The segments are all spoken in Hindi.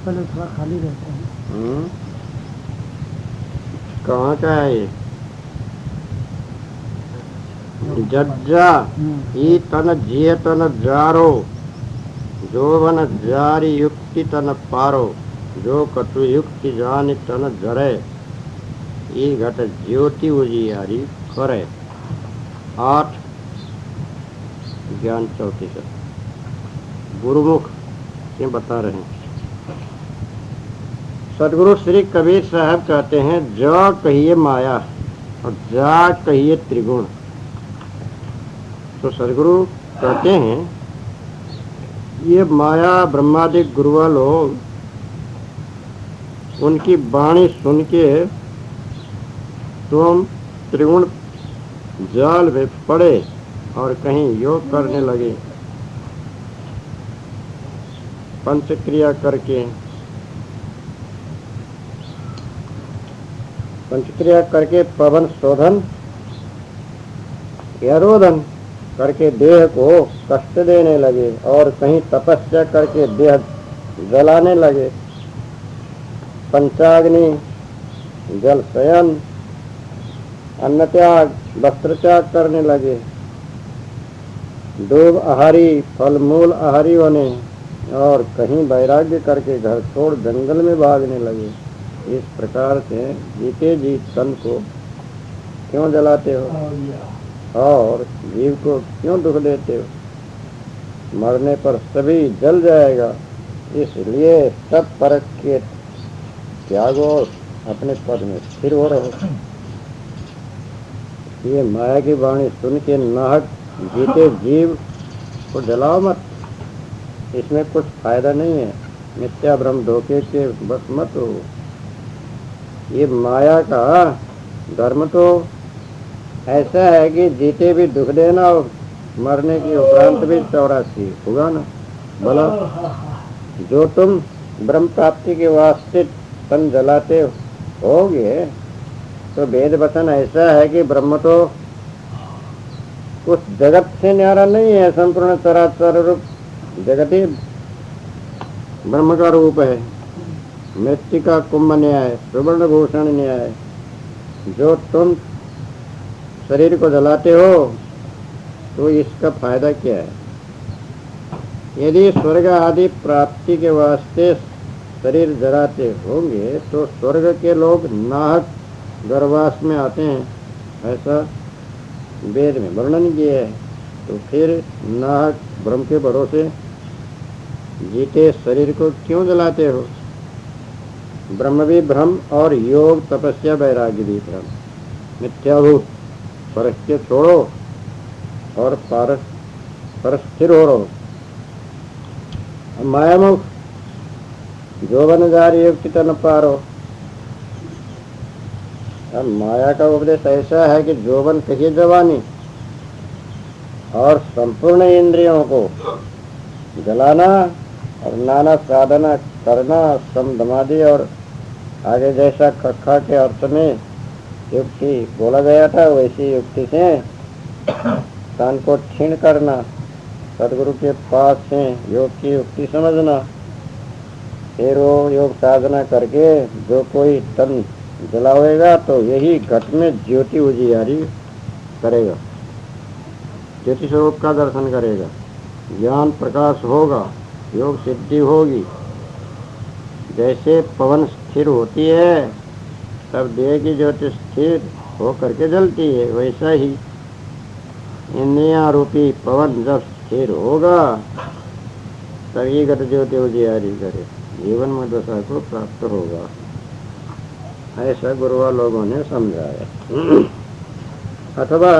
पहले थोड़ा खाली रहता है। कहाँ का है ये? जज्जा ई तन जिय तन जारो, जोवन जारी युक्ति तन पारो, जो कटु युक्ति जानि तन जरे, ई घट ज्योति उजियारी करे। 8 ज्ञान 34 गुरुमुख ये बता रहे हैं। सदगुरु श्री कबीर साहब कहते हैं, जा कहिए माया और जा कहिए त्रिगुण। तो सदगुरु कहते हैं, ये माया ब्रह्मादिक गुरुआ लोग उनकी वाणी सुन के तुम त्रिगुण जाल में पड़े और कहीं योग करने लगे, पंचक्रिया करके पवन शोधन या रोधन करके देह को कष्ट देने लगे और कहीं तपस्या करके देह जलाने लगे, पंचाग्नि, जल शयन, अन्न त्याग, वस्त्र त्याग करने लगे, दूब आहारी, फल मूल आहारी बने और कहीं वैराग्य करके घर छोड़ जंगल में भागने लगे। इस प्रकार से जीते जी तन को क्यों जलाते हो और जीव को क्यों दुख देते हो? मरने पर सभी जल जाएगा, इसलिए सब परख के त्यागो, अपने पद में स्थिर हो रहो। ये माया की वाणी सुन के नाहक जीते जीव को जलाओ मत, इसमें कुछ फायदा नहीं है। मिथ्या भ्रम धोखे के बस मत हो। ये माया का धर्म तो ऐसा है कि जीते भी दुख देना और मरने के उपरांत भी 84 होगा ना। बोला, जो तुम ब्रह्म प्राप्ति के वास्ते तन जलाते होगे तो वेद वचन ऐसा है कि ब्रह्म तो उस जगत से न्यारा नहीं है, संपूर्ण चराचर रूप जगत ही ब्रह्म का रूप है। मृत्तिका कुंभ न्याय, सुवर्ण भूषण न्याय। जो तुम शरीर को जलाते हो तो इसका फायदा क्या है? यदि स्वर्ग आदि प्राप्ति के वास्ते शरीर जलाते होंगे तो स्वर्ग के लोग नाहक गर्भवास में आते हैं, ऐसा वेद में वर्णन किया है। तो फिर नाहक ब्रह्म के भरोसे जीते शरीर को क्यों जलाते हो? ब्रह्म भी भ्रम और योग तपस्या वैराग्य भी भ्रम, मिथ्याभूत। परख के छोड़ो और पर स्थिर हो रहो। मायामुख जोवन जारी युक्ति तन पारो। अब माया का उपदेश ऐसा है कि जोवन कहिए जवानी और संपूर्ण इंद्रियों को जलाना और नाना साधना करना, समधमादि और आगे जैसा कक्षा के अर्थ में युक्ति बोला गया था वैसी युक्ति से तन को क्षीण करना, सदगुरु के पास से योग की युक्ति समझना, फिर वो योग साधना करके जो कोई तन जलावेगा तो यही घट में ज्योति उजियारी करेगा, ज्योति स्वरूप का दर्शन करेगा, ज्ञान प्रकाश होगा, योग सिद्धि होगी। जैसे पवन स्थिर होती है तब देह की ज्योति स्थिर हो करके जलती है, वैसा ही इंद्रियां रूपी पवन जब स्थिर होगा तभी घट ज्योति उजियारी करे, जीवन में दशा को प्राप्त होगा। ऐसा गुरुआ लोगों ने समझाया। अथवा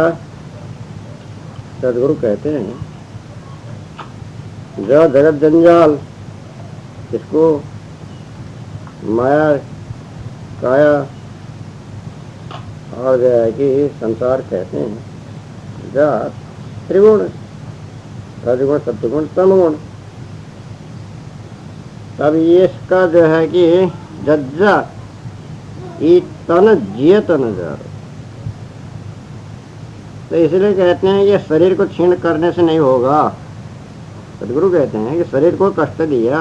सदगुरु कहते हैं, जो जगत जंजाल, इसको माया काया और जो है कि संसार कहते हैं, जा त्रिगुण, रजगुण सत्वगुण तमगुण। तब ये इसका जो है कि जज्जा ई तन जिय तन जा, तो इसलिए कहते हैं ये शरीर को क्षीण करने से नहीं होगा। सदगुरु कहते हैं कि शरीर को कष्ट दिया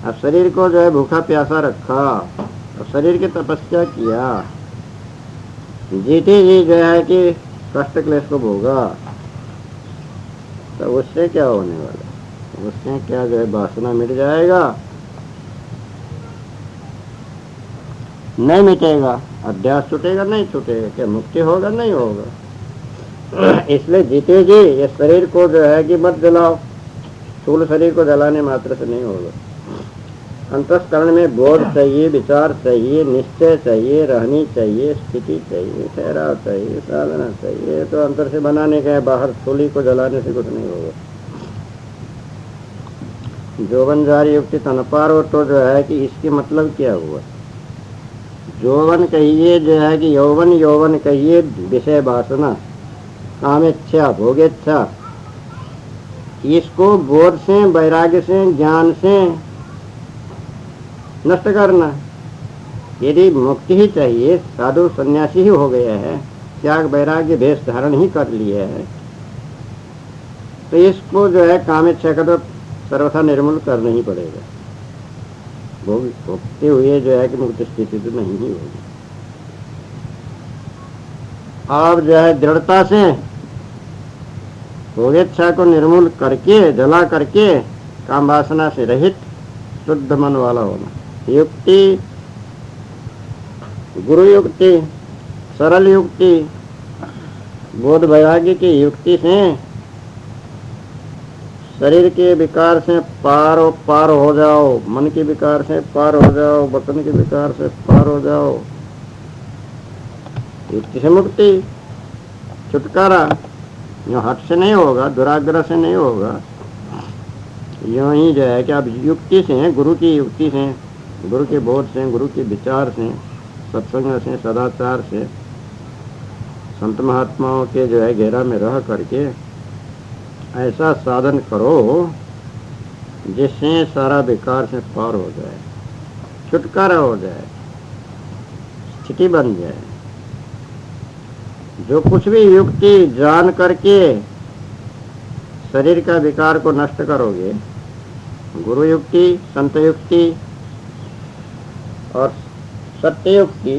अब शरीर को जो है भूखा प्यासा रखा और शरीर की तपस्या किया, जीते जी जो है कि कष्ट क्लेश को भोगा, तो उससे क्या होने वाला? उससे क्या जो है वासना मिट जाएगा? नहीं मिटेगा। अध्यास छूटेगा? नहीं छूटेगा। क्या मुक्ति होगा? नहीं होगा। इसलिए जीते जी ये शरीर को जो है कि मत जलाओ। स्थूल शरीर को जलाने मात्र से नहीं होगा। अंतःकरण में बोध चाहिए, विचार चाहिए, निश्चय चाहिए, रहनी चाहिए, स्थिति चाहिए, ठहराव चाहिए, साधना चाहिए। तो अंतर से बनाने का है, बाहर स्थूली को जलाने से कुछ नहीं होगा। जोवन जारी युक्ति तनपार हो, तो जो है कि इसके मतलब क्या हुआ? यौवन कहिए जो है कि यौवन, यौवन कहिए विषय वासना, कामेच्छा, भोगेच्छा, इसको बोध से, वैराग्य से, ज्ञान से नष्ट करना। यदि मुक्ति ही चाहिए, साधु सन्यासी ही हो गया है, त्याग वैराग्य भेष धारण ही कर लिया है, तो इसको जो है कामेच्छा का तो सर्वथा निर्मूल करना ही पड़ेगा। भोगते हुए जो है कि मुक्त स्थिति तो नहीं ही होगी। अब जो है दृढ़ता से भोगेच्छा को निर्मूल करके, जला करके, काम वासना से रहित शुद्ध मन वाला होना। युक्ति, गुरु युक्ति, सरल युक्ति, बोध वैराग्य की युक्ति से शरीर के विकार से पार हो जाओ, मन के विकार से पार हो जाओ, वतन के विकार से पार हो जाओ। युक्ति से मुक्ति, छुटकारा। यूँ हट से नहीं होगा, दुराग्रह से नहीं होगा। यूँ ही जो है कि आप युक्ति से, गुरु की युक्ति से, गुरु के बोध से, गुरु के विचार से, सत्संग से, सदाचार से, संत महात्माओं के जो है घेरा में रह करके ऐसा साधन करो जिससे सारा विकार से पार हो जाए, छुटकारा हो जाए, स्थिति बन जाए। जो कुछ भी युक्ति जान करके शरीर का विकार को नष्ट करोगे, गुरु युक्ति, संत युक्ति और सत्य युक्ति,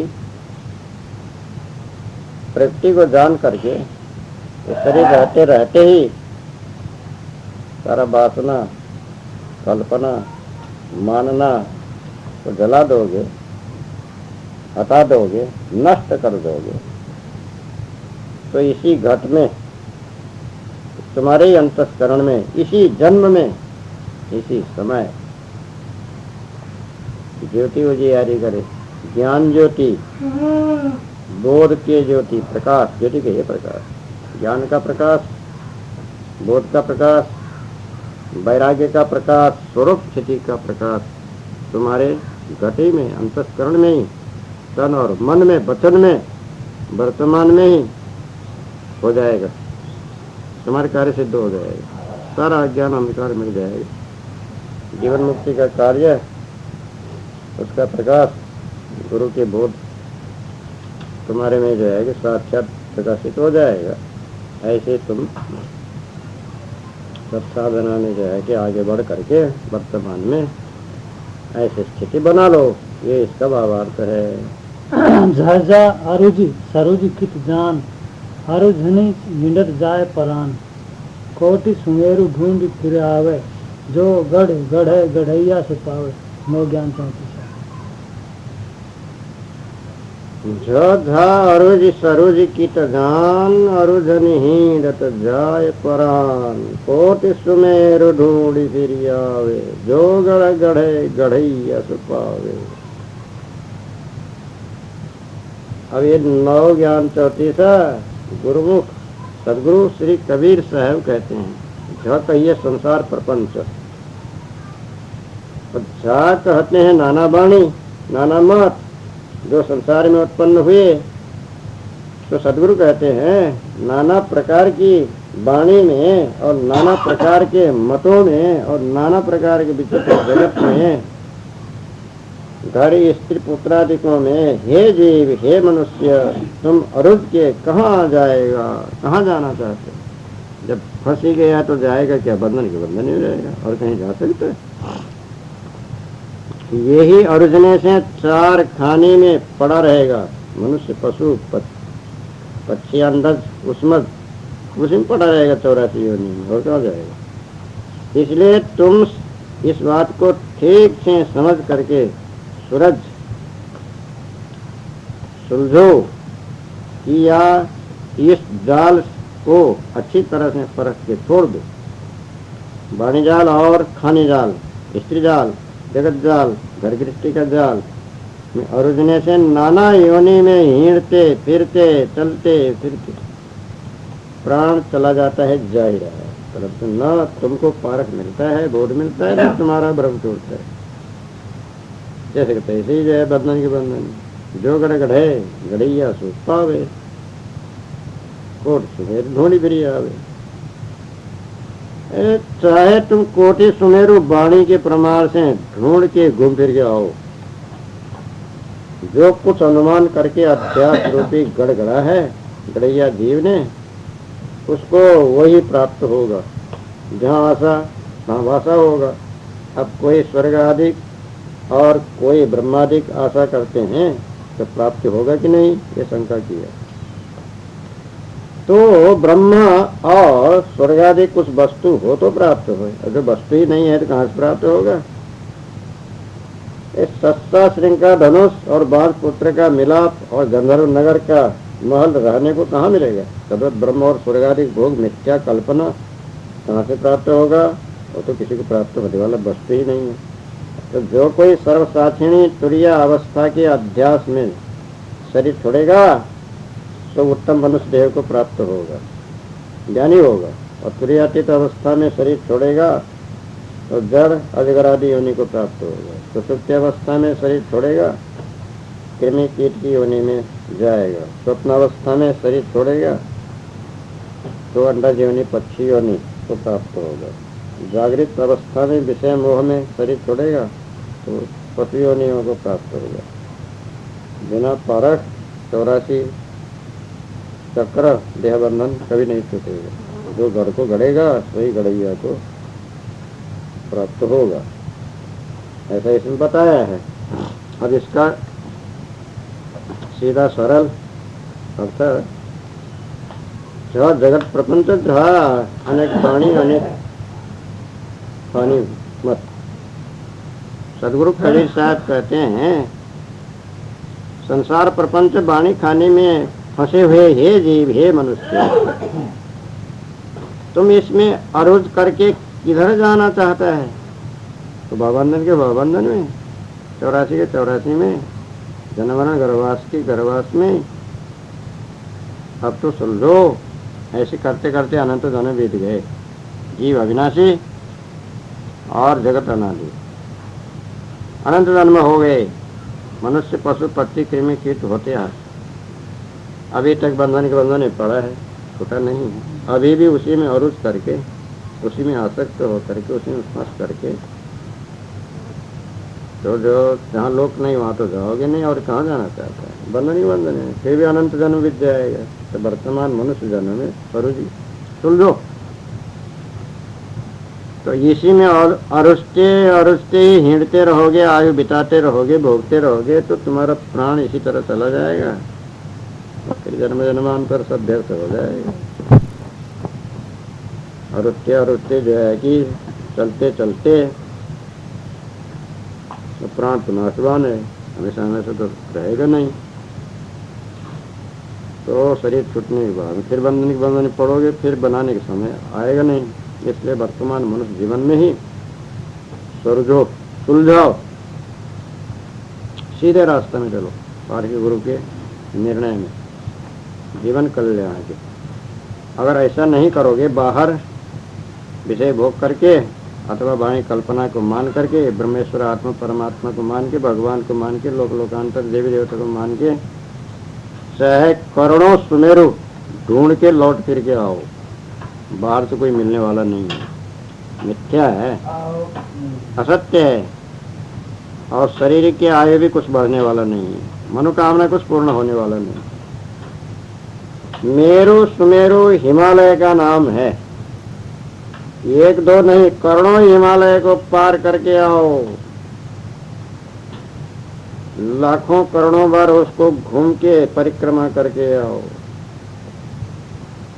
प्रकृति को जान करके शरीर रहते रहते ही सारा वासना, कल्पना, मानना को जला दोगे, हटा दोगे, नष्ट कर दोगे। तो इसी घट में, तुम्हारे ही अंतःकरण में, इसी जन्म में, इसी समय ज्योति उजियारी करे। ज्ञान ज्योति, बोध के ज्योति, प्रकाश, ज्योति के ये प्रकाश, ज्ञान का प्रकाश, बोध का प्रकाश, वैराग्य का प्रकाश, स्वरूप स्थिति का प्रकाश तुम्हारे घटे में, अंतःकरण में ही, तन और मन में, वचन में, वर्तमान में ही हो जाएगा। तुम्हारे कार्य सिद्ध हो जाएगा, सारा अज्ञान अंधकार मिल जाएगा। जीवन मुक्ति का कार्य, उसका प्रकाश, गुरु के बोध तुम्हारे में जो है कि साक्षात प्रकाशित हो जाएगा। ऐसे तुम सब साधना में जो है कि आगे बढ़ करके वर्तमान में ऐसी स्थिति बना लो। ये इसका भावार्थ है। झाझा आरुजी सरुजी कित जान, आरुझनी निंडत जाए परान, कोटि सुमेरु ढूंढ फिर आवे, जो गढ़ गढ़े गढ़ैया से पावे। नो ज्ञान 34। झा अरुज सरुज कित जान, अरुझन हीडत जाय परान, कोटि सुमेरु ढूंढ फिर आवे, जो गढ़ गढ़े गढ़ैया से पावे। अब ये 9 ज्ञान 34 गुरुमुख सदगुरु श्री कबीर साहब कहते हैं। झ कहिए संसार प्रपंच, और झा कहते हैं नाना वाणी, नाना मत जो संसार में उत्पन्न हुए। तो सदगुरु कहते हैं नाना प्रकार की वाणी में और नाना प्रकार के मतों में और नाना प्रकार के विचित्र जगत में, घर स्त्री पुत्रादिकों में, हे जीव, हे मनुष्य, तुम अरुझ के कहाँ जाएगा, कहाँ जाना चाहते? जब फंस ही गया तो जाएगा क्या? बंधन के बंधन ही रहेगा, और कहीं जा सकते? यही अर्जने से चार खाने में पड़ा रहेगा। मनुष्य, पशु, पक्षी, अंडज, उस्मत, उसी में पड़ा रहेगा 84 योनि में, और कहाँ जाएगा। इसलिए तुम इस बात को ठीक से समझ करके सूरज सुलझो कि या इस जाल को अच्छी तरह से परख के छोड़ दो। वाणी जाल और खानी जाल, स्त्री जाल, जगत जाल, घर गृहस्थी का जाल में अर्जुने से नाना योनि में हिड़ते फिरते चलते फिरते प्राण चला जाता है, जा ही रहा है, परंतु न तुमको पारख मिलता है, बोध मिलता है, न तुम्हारा भ्रम टूटता है। जैसे कहते ऐसे ही जाए बंधन के बंधन, जो गढ़ गढ़े गढ़ैया सो पावे, कोट सुमेर ढूंढी फिरी आवे। चाहे तुम कोटि सुमेरु वाणी के प्रमाण से ढूंढ के घूम फिर के आओ, जो कुछ अनुमान करके अध्यास रूपी गड़गड़ा है गड़ैया जीव ने, उसको वही प्राप्त होगा। जहाँ आशा वहाँ भाषा होगा। अब कोई स्वर्ग आदिक और कोई ब्रह्मादिक आशा करते हैं तो प्राप्ति होगा कि नहीं, ये शंका की है। तो ब्रह्म और स्वर्गादि कुछ वस्तु हो तो प्राप्त हो, अगर वस्तु ही नहीं है तो कहाँ से प्राप्त होगा। इस सस्ता श्रृंग का धनुष और बाल पुत्र का मिलाप और गंधर्व नगर का महल रहने को कहाँ मिलेगा। तद्वत ब्रह्म और स्वर्गादि भोग मिथ्या कल्पना कहाँ से प्राप्त होगा, वो तो किसी को प्राप्त होने वाला वस्तु ही नहीं है। तो जो कोई सर्वसाक्षिणी तुरीय अवस्था के अध्यास में शरीर छोड़ेगा तो उत्तम मनुष्य देह को प्राप्त होगा, ज्ञानी होगा। और तुरीयातीत अवस्था में शरीर छोड़ेगा तो जड़ अजगर आदि योनि को प्राप्त होगा। तो सुप्त अवस्था में शरीर छोड़ेगा, कृमि कीट की योनि में जाएगा। स्वप्न अवस्था में शरीर छोड़ेगा तो अंडज योनि, पक्षी योनि को प्राप्त होगा। जागृत अवस्था में विषय मोह में शरीर छोड़ेगा तो पशु योनियों को प्राप्त होगा। बिना परख 84 चक्र देह बंधन कभी नहीं छूटेगा। जो गढ़ को गढ़ेगा वही गढ़ैया को प्राप्त होगा, ऐसा इसमें बताया है। अब इसका सीधा सरल अर्थ, जहाँ जगत प्रपंच जहाँ अनेक प्राणी अनेक पानी मत। सदगुरु कबीर साहब कहते हैं, संसार प्रपंच बाणी खाने में फंसे हुए हे जीव, हे मनुष्य, तुम इसमें अरुज करके किधर जाना चाहता है। तो भावबंधन के भावबंधन में, 84 के 84 में, जनमरण गर्भवास के गर्भवास में। अब तो सुलझो। ऐसे करते करते अनंत जन्म बीत गए। जीव अविनाशी और जगत अनादि, अनंत जन्म हो गए। मनुष्य, पशु, पक्षी, कृमि कीट होते हैं। अभी तक बंधन के बंधन में पड़ा है, छूटा नहीं है। अभी भी उसी में अरुज करके, उसी में आसक्त हो करके, उसी में स्पर्श करके, तो जो जहाँ लोक नहीं वहाँ तो जाओगे नहीं। और कहाँ जाना चाहता है, बंधन ही बंधन है। फिर भी अनंत जन्म बीत जाएगा। तो वर्तमान मनुष्य जन्म में सरुजी सुलझो। तो इसी में और अरुजते ही हिंडते रहोगे, आयु बिताते रहोगे, भोगते रहोगे, तो तुम्हारा प्राण इसी तरह चला जाएगा। फिर जन्म जन्मांतर सब व्यर्थ हो जाएगा। अरुत्ते जो है कि चलते चलते तो प्राण तो नाशवान है, हमेशा हमेशा तो रहेगा नहीं। तो शरीर छूटने के बाद फिर बंधन के बंधन में पड़ोगे, फिर बनाने के समय आएगा नहीं। इसलिए वर्तमान मनुष्य जीवन में ही सुलझाओ, सीधे रास्ते में चलो, पार के गुरु के निर्णय में, जीवन कल्याण के। अगर ऐसा नहीं करोगे, बाहर विषय भोग करके अथवा वाणी कल्पना को मान करके, ब्रह्मेश्वर आत्मा परमात्मा को मान के, भगवान को मान के, लोक लोकांतर देवी देवता को मान के, चाहे करोड़ों सुमेरु ढूंढ के लौट फिर के आओ। बाहर से कोई मिलने वाला नहीं है, मिथ्या है, असत्य है। और शरीर के आयु भी कुछ बढ़ने वाला नहीं है, मनोकामना कुछ पूर्ण होने वाला नहीं। मेरु सुमेरु हिमालय का नाम है। एक दो नहीं, करोड़ों हिमालय को पार करके आओ। लाखों करोड़ों बार उसको घूम के परिक्रमा करके आओ,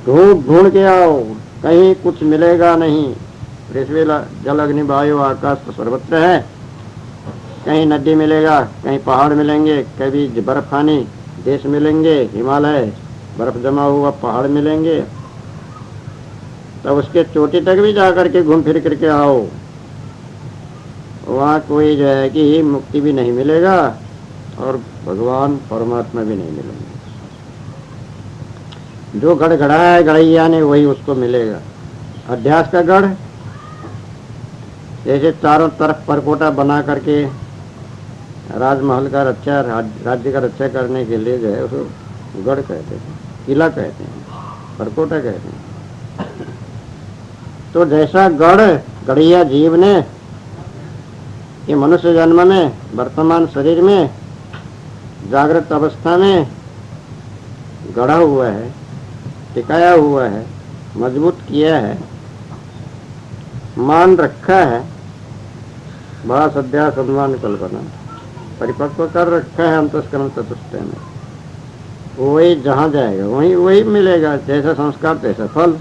ढूंढ ढूंढ के आओ, कहीं कुछ मिलेगा नहीं। पृथ्वी जल अग्नि वायु आकाश तो सर्वत्र है, कहीं नदी मिलेगा, कहीं पहाड़ मिलेंगे, कभी बर्फानी देश मिलेंगे, हिमालय बर्फ जमा हुआ पहाड़ मिलेंगे, तब उसके चोटी तक भी जाकर के घूम फिर करके आओ। वहाँ कोई जो है कि मुक्ति भी नहीं मिलेगा और भगवान परमात्मा भी नहीं मिलेंगे। जो गढ़ गढ़ा है गढ़ैया ने वही उसको मिलेगा। अध्यास का गढ़ जैसे चारों तरफ परकोटा बना करके राजमहल का रक्षा, राज्य का रक्षा करने के लिए जो है उसको गढ़ कहते हैं, किला कहते हैं, परकोटा कहते हैं। तो जैसा गढ़ गढ़िया जीव ने ये मनुष्य जन्म में, वर्तमान शरीर में, जागृत अवस्था में गढ़ा हुआ है, टिकाया हुआ है, मजबूत किया है, मान रखा है, बड़ा सद्या सम्मान कल्पना परिपक्व कर रखा है अंतस्करण चतुष्टय में, वही जहाँ जाएगा वही वही मिलेगा। जैसा संस्कार तैसा फल।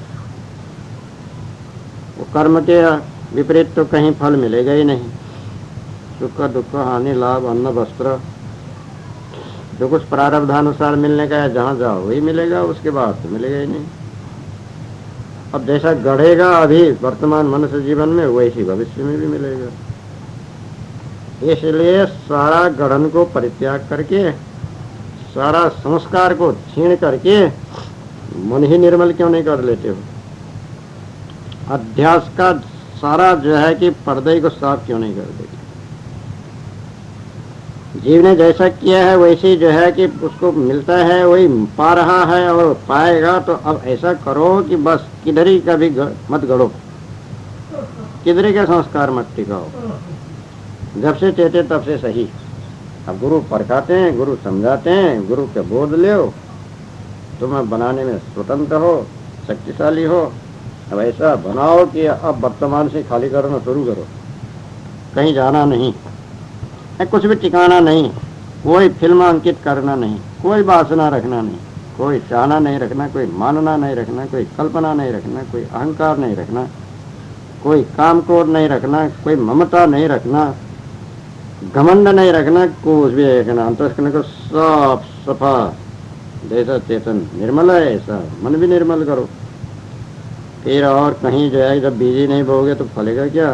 वो कर्म के विपरीत तो कहीं फल मिलेगा ही नहीं। सुख दुख हानि लाभ अन्न वस्त्र जो कुछ प्रारब्धानुसार मिलने का है, जहाँ जाओ वही मिलेगा, उसके बाद तो मिलेगा ही नहीं। अब जैसा गढ़ेगा अभी वर्तमान मनुष्य जीवन में, वैसी भविष्य में भी मिलेगा। इसलिए सारा गढ़न को परित्याग करके, सारा संस्कार को छीण करके मन ही निर्मल क्यों नहीं कर लेते हो? अध्यास का सारा जो है कि पर्दे को साफ क्यों नहीं कर देते? जीव ने जैसा किया है वैसे जो है कि उसको मिलता है वही पा रहा है और पाएगा। तो अब ऐसा करो कि बस किधर ही का भी मत गढ़ो, किधर के संस्कार मत टिकाओ। जब से चेते तब से सही। अब गुरु परखाते हैं, गुरु समझाते हैं, गुरु के बोध लो, तुम्हें बनाने में स्वतंत्र हो, शक्तिशाली हो। अब ऐसा बनाओ कि अब वर्तमान से खाली करना शुरू करो, कहीं जाना नहीं, कुछ भी ठिकाना नहीं, कोई फिल्म अंकित करना नहीं, कोई वासना रखना नहीं, कोई चाहना नहीं रखना, कोई मानना नहीं रखना, कोई कल्पना नहीं रखना, कोई अहंकार नहीं रखना, कोई काम क्रोध नहीं रखना, कोई ममता नहीं रखना, घमंड नहीं रखना, कुछ भी रखना। अंतस्करण को साफ सफा, जैसा चेतन निर्मल है ऐसा मन भी निर्मल करो। फिर और कहीं जो है जब बीजी नहीं बोगे तो फलेगा क्या?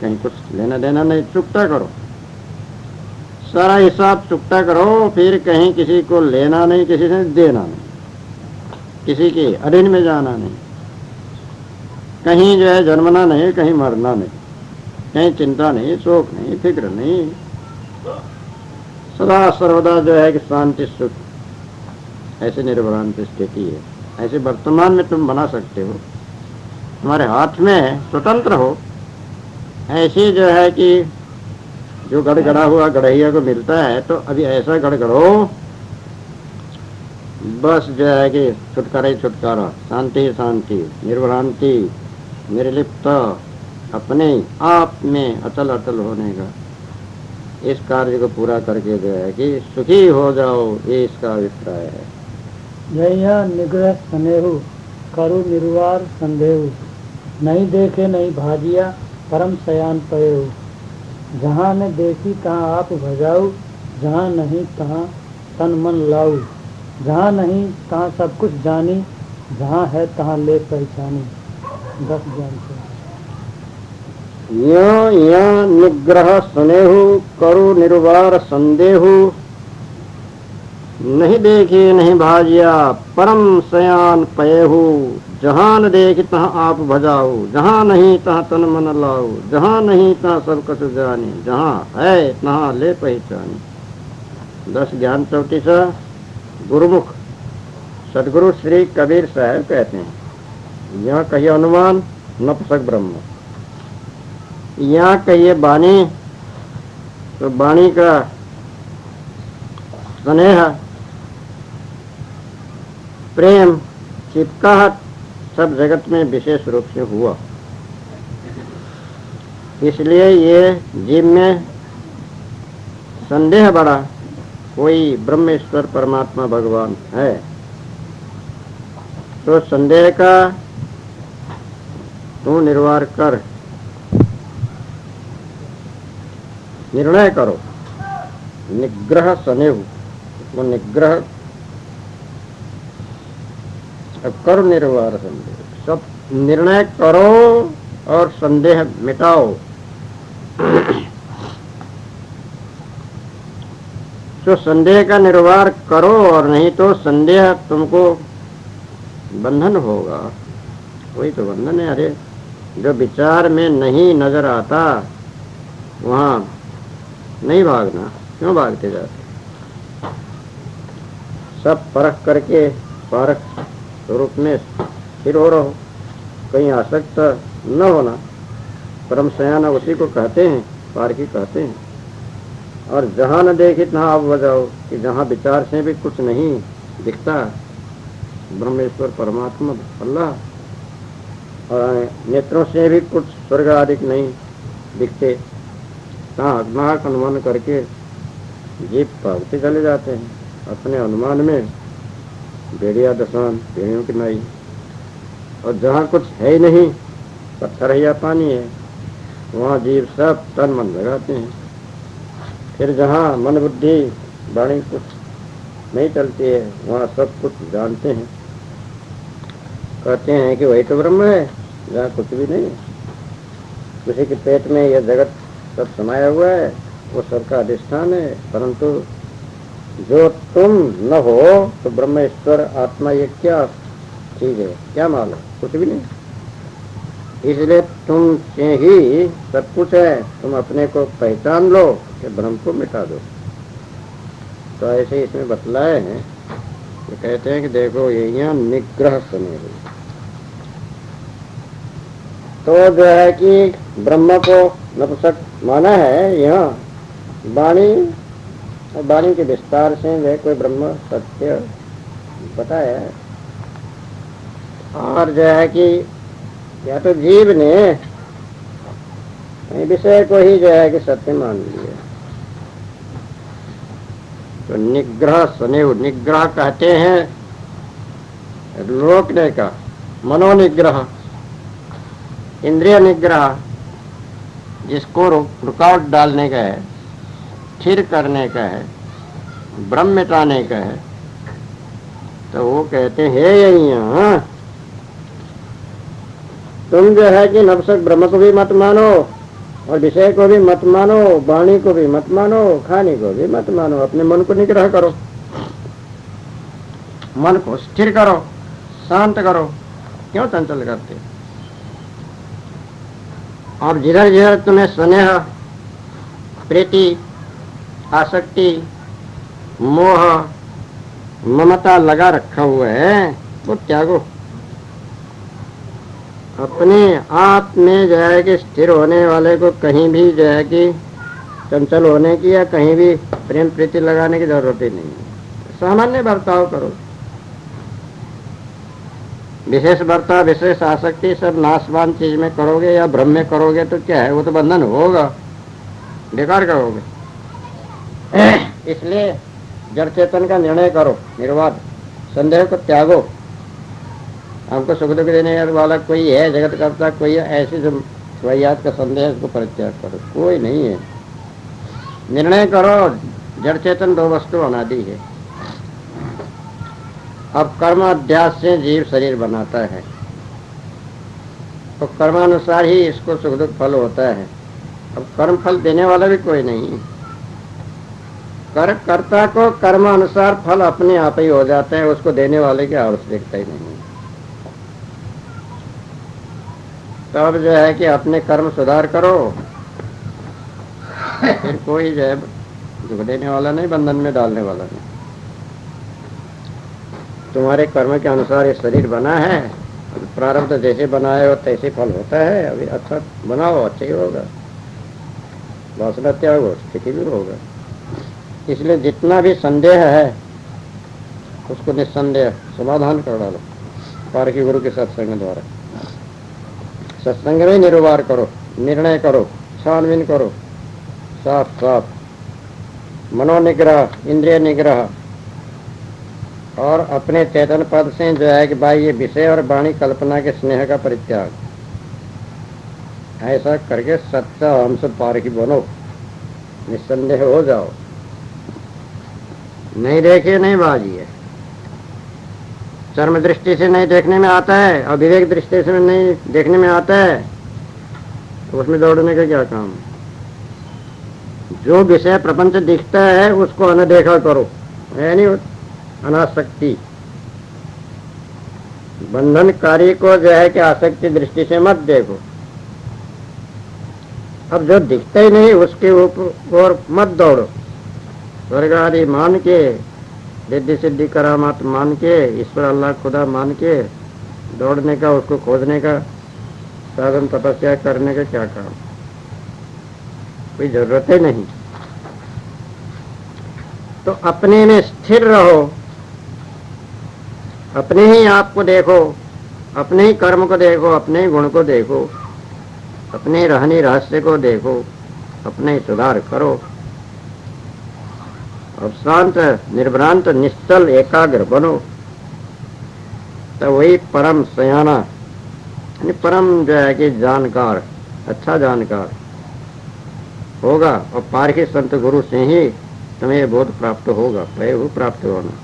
कहीं कुछ लेना देना नहीं, चुकता करो, सारा हिसाब चुकता करो। फिर कहीं किसी को लेना नहीं, किसी से देना नहीं, किसी के अधीन में जाना नहीं, कहीं जो है जन्मना नहीं, कहीं मरना नहीं, कहीं चिंता नहीं, शोक नहीं, फिक्र नहीं, सदा सर्वदा जो है कि शांति सुख, ऐसे निर्भरांत स्थिति है। ऐसे वर्तमान में तुम बना सकते हो, तुम्हारे हाथ में है, स्वतंत्र हो। ऐसे जो है कि जो गढ़ गढ़ा हुआ गढ़ैया को मिलता है, तो अभी ऐसा गढ़ गढ़ो बस जो है कि छुटकारा ही छुटकारा, शांति ही शांति, निर्भ्रांति, निर्लिप्त, अपने आप में अटल अटल होने का। इस कार्य को पूरा करके जो है कि सुखी हो जाओ, ये इसका अभिप्राय है। जय निग्रह स्नेहु करु निर्वार संदेहु, नहीं देखे नहीं भाजिया परम शयान पयेहु। जहाँ न देखी तहाँ आप भजाऊ, जहाँ नहीं तहाँ तन मन लाऊ। जहाँ नहीं तहाँ सब कुछ जानी, जहाँ है तहाँ ले पहचानी। 10 ज्ञान से या निग्रह स्नेहु करु निर्वार संदेहु, नहीं देखी नहीं भाजिया परम शयान पयेहु। जहाँ न देखी तहाँ आप भजाओ, जहाँ नहीं तहाँ तन मन लाओ। जहाँ नहीं तहाँ सब कुछ जानी, जहाँ है तहाँ ले पहचानी। 10 ज्ञान 34 गुरुमुख सदगुरु श्री कबीर साहब कहते हैं, यहाँ कहिए अनुमान नपुंसक ब्रह्म, यहाँ कहिए वाणी, तो वाणी का स्नेह प्रेम चिपकाहट सब जगत में विशेष रूप से हुआ। इसलिए ये जीव में संदेह बड़ा कोई ब्रह्मेश्वर परमात्मा भगवान है, तो संदेह का तू निर्वार कर, निर्णय करो। निग्रह सनेहु, वो निग्रह करो, निर्वार संदेह, सब निर्णय करो और संदेह मिटाओ। तो संदेह का निर्वार करो, और नहीं तो संदेह तुमको बंधन होगा। वही तो बंधन है। अरे जो विचार में नहीं नजर आता वहां नहीं भागना, क्यों भागते जाते? सब परख करके पारक स्वरूप में स्थिर हो रहो, कहीं आसक्त न होना। परम सयाना उसी को कहते हैं, पारकी कहते हैं। और जहाँ न देखी तहाँ आप बजाओ, कि जहाँ विचार से भी कुछ नहीं दिखता ब्रह्मेश्वर परमात्मा अल्लाह, और नेत्रों से भी कुछ स्वर्ग आदि नहीं दिखते, तहाँ अज्ञात अनुमान करके जीव भागते चले जाते हैं अपने अनुमान में, बेड़िया दसान पेड़ियों की नाई। और जहाँ कुछ है ही नहीं, पत्थर है या पानी है, वहाँ जीव सब तन मन लगाते हैं। फिर जहाँ मन बुद्धि वाणी कुछ नहीं चलती है, वहाँ सब कुछ जानते हैं, कहते हैं कि वही तो ब्रह्म है, जहाँ कुछ भी नहीं है। किसी के पेट में यह जगत सब समाया हुआ है, वो सबका अधिष्ठान है, परंतु जो तुम न हो तो ब्रह्मेश्वर आत्मा ये क्या चीज है, क्या मालूम? कुछ भी नहीं। इसलिए तुम से ही सब कुछ है, तुम अपने को पहचान लो कि ब्रह्म को मिटा दो। तो ऐसे इसमें बतलाए हैं, तो कहते हैं कि देखो ये यहाँ निग्रह समय हुई, तो जो है कि ब्रह्म को नपुंसक माना है यहाँ वाणी, और वाणी के विस्तार से वह कोई ब्रह्म सत्य बताया है। और जो है कि या तो जीव ने विषय को ही जो है कि सत्य मान लिया। तो निग्रह स्नेह, निग्रह कहते हैं रोकने का, मनोनिग्रह, इंद्रिय निग्रह, जिसको रुकावट डालने का है, स्थिर करने का है, ब्रह्म मिटाने का है, तो वो कहते हैं यही यहाँ तुम जो है कि नपुंसक ब्रह्म को भी मत मानो, और विषय को भी मत मानो, वाणी को भी मत मानो, खाने को भी मत मानो। अपने मन को निग्रह करो, मन को स्थिर करो, शांत करो, क्यों चंचल करते? और जिधर जिधर तुम्हें स्नेह, प्रीति, आसक्ति, मोह, ममता लगा रखा हुआ है, वो त्यागो। अपने आप में जो है कि स्थिर होने वाले को कहीं भी जो है कि चंचल होने की या कहीं भी प्रेम प्रीति लगाने की जरूरत ही नहीं है। सामान्य बर्ताव करो, विशेष बर्ताव, विशेष आसक्ति सब नाशवान चीज में करोगे या भ्रम में करोगे तो क्या है, वो तो बंधन होगा, बेकार करोगे। इसलिए जड़ चेतन का निर्णय करो, निर्वाद, संदेह को त्यागो। हमको सुख दुख देने वाला कोई है, जगत करता कोई है, ऐसे जो स्वयात का संदेह, उसको परित्याग करो, कोई नहीं है। निर्णय करो, जड़ चेतन दो वस्तु अनादि है। अब कर्म अध्यास से जीव शरीर बनाता है, तो कर्मानुसार ही इसको सुख दुख फल होता है। अब कर्म फल देने वाला भी कोई नहीं, कर्ता को कर्म अनुसार फल अपने आप ही हो जाता है, उसको देने वाले की आवश्यकता ही नहीं। तब जो है कि अपने कर्म सुधार करो, फिर कोई जो है दुख देने वाला नहीं, बंधन में डालने वाला नहीं। तुम्हारे कर्म के अनुसार ये शरीर बना है, प्रारब्ध जैसे बनाए हो तैसे फल होता है। अभी अच्छा बनाओ, अच्छा ही होगा, वासना त्याग हो, स्थिति भी होगा। इसलिए जितना भी संदेह है उसको निस्संदेह समाधान कर डालो पारकी गुरु के सत्संग द्वारा। सत्संग में निर्वार करो, निर्णय करो, छानबीन करो, साफ साफ मनोनिग्रह, इंद्रिय निग्रह और अपने चेतन पद से जो है कि भाई ये विषय और वाणी कल्पना के स्नेह का परित्याग, ऐसा करके सच्चा हमसे पारखी बनो, निस्संदेह हो जाओ। नहीं देखे नहीं बाजी है, चर्म दृष्टि से नहीं देखने में आता है और विवेक दृष्टि से नहीं देखने में आता है, तो उसमें दौड़ने का क्या काम। जो विषय प्रपंच दिखता है उसको अनदेखा करो, यानी अनासक्ति, बंधनकारी को जो है कि आसक्ति दृष्टि से मत देखो। अब जो दिखता ही नहीं उसके ऊपर मत दौड़ो, स्वर्ग आदि मान के, रिद्धि सिद्धि करामात मान के, ईश्वर अल्लाह खुदा मान के दौड़ने का, उसको खोजने का, साधन तपस्या करने का क्या काम, कोई जरूरत ही नहीं। तो अपने में स्थिर रहो, अपने ही आप को देखो, अपने ही कर्म को देखो, अपने ही गुण को देखो, अपने रहनी रहस्य को देखो, अपने ही सुधार करो और शांत निर्भ्रांत निश्चल एकाग्र बनो। तो वही परम सयाना, यानी परम जो है कि जानकार, अच्छा जानकार होगा और पारखी संत गुरु से ही तुम्हें ये बोध प्राप्त होगा, वो प्राप्त होना।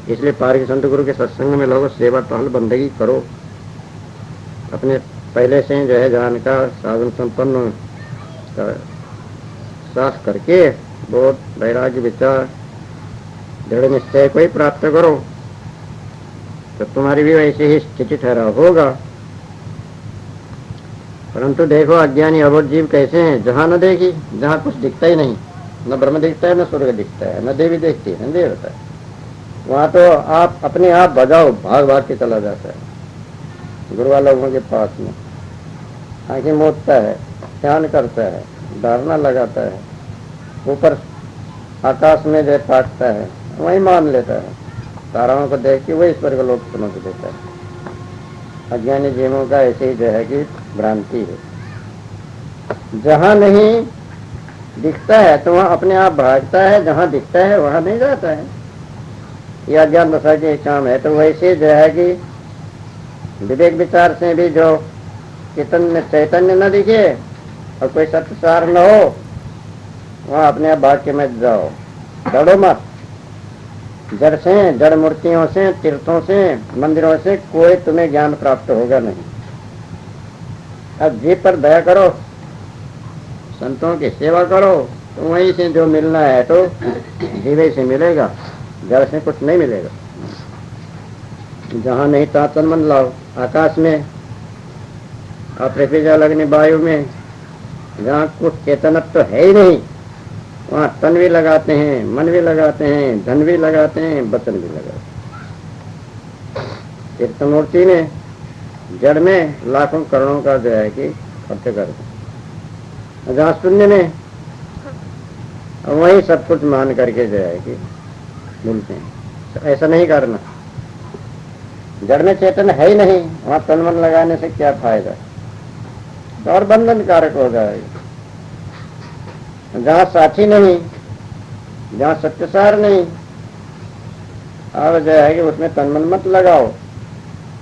इसलिए पारखी संत गुरु के सत्संग में लोगों सेवा टहल बंदगी करो, अपने पहले से जो है जानकार साधन संपन्न साफ करके बोध वैराग्य विचार दृढ़ निश्चय को ही प्राप्त करो, तो तुम्हारी भी वैसे ही स्थिति ठहरा होगा। परंतु देखो अज्ञानी अबोध जीव कैसे हैं, जहाँ न देखी, जहाँ कुछ दिखता ही नहीं, न ब्रह्म दिखता है, न स्वर्ग दिखता है, न देवी दिखती है, न देवता है, वहाँ तो आप अपने आप भगाओ, भाग भाग के चला जाता है गुरु वालों के पास में, आंखें मोड़ता है, ध्यान करता है, धारणा लगाता है, ऊपर आकाश में जो ताकता है वही मान लेता है, ताराओं को देख के वही स्वर्ग लोक समझ लेता है। अज्ञानी जीवों का ऐसे ही जो है कि भ्रांति है, जहाँ नहीं दिखता है तो वहाँ अपने आप भागता है, जहाँ दिखता है वहाँ नहीं जाता है। यह अज्ञान दशा के काम है। तो वैसे जो है कि विवेक विचार से भी जो चैतन्य न दिखे और कोई सत्सार न हो, वहाँ अपने आप भाग के मत जाओ, डरो मत। जड़ से, जड़ मूर्तियों से, तीर्थों से, मंदिरों से कोई तुम्हें ज्ञान प्राप्त होगा नहीं। अब जीव पर दया करो, संतों की सेवा करो, तो वहीं से जो मिलना है तो जीवे से मिलेगा, जड़ से कुछ नहीं मिलेगा। जहाँ नहीं तहाँ तन मन लाओ, आकाश में और पृथ्वी जल अग्नि वायु में जहाँ कुछ चेतनत्व तो है ही नहीं, वहाँ तन भी लगाते हैं, मन भी लगाते हैं, धन भी लगाते हैं, वचन भी लगाते हैं। तीर्थमूर्ति में, जड़ में लाखों करोड़ों का जो है कि खर्च करते हैं, जहाँ शून्य में वही सब कुछ मान करके जो है कि मिलते हैं। ऐसा नहीं करना। जड़ में चेतन है ही नहीं, वहाँ तन मन लगाने से क्या फायदा, और बंधन कारक हो जाएगा। जहाँ साथी नहीं, जहाँ सत्यसार नहीं, अब जो है कि उसमें तन मन मत लगाओ,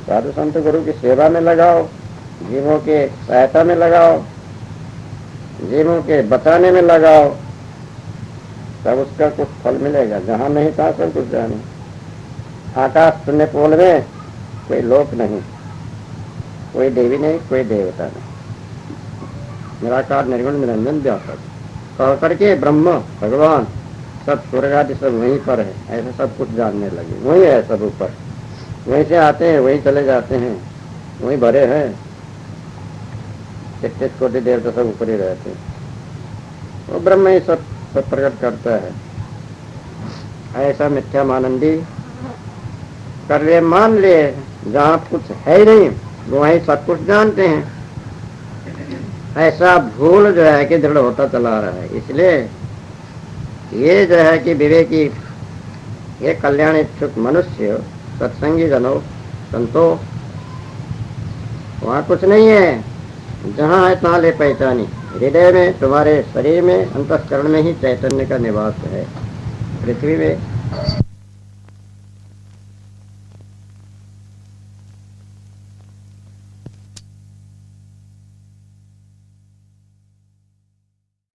साधु संत गुरु की सेवा में लगाओ, जीवों के सहायता में लगाओ, जीवों के बताने में लगाओ, तब उसका कुछ फल मिलेगा। जहाँ नहीं था सब कुछ जाने। आकाश शून्य पोल में कोई लोक नहीं, कोई देवी नहीं, कोई देवता नहीं, निराकार निर्गुण निरंजन व्यापक कह करके ब्रह्म भगवान सब स्वर्ग आदि सब वहीं पर है, ऐसा सब कुछ जानने लगे। वहीं है सब ऊपर, वहीं से आते हैं, वहीं चले जाते हैं, वहीं भरे हैं। 33 कोटि देवता सब ऊपर ही रहते हैं, वो ब्रह्म ही सब प्रकट करता है। ऐसा मिथ्या मानंदी कर ले, मान ले, जहाँ कुछ है ही नहीं वहीं सब कुछ जानते हैं। ऐसा भूल जो है कि दृढ़ होता चला रहा है। इसलिए ये जो है कि विवेकी, ये कल्याण इच्छुक मनुष्य, सत्संगी जनों, संतो, वहाँ कुछ नहीं है, जहाँ है तहाँ ले पहचानी। हृदय में, तुम्हारे शरीर में, अंतःकरण में ही चैतन्य का निवास है। पृथ्वी में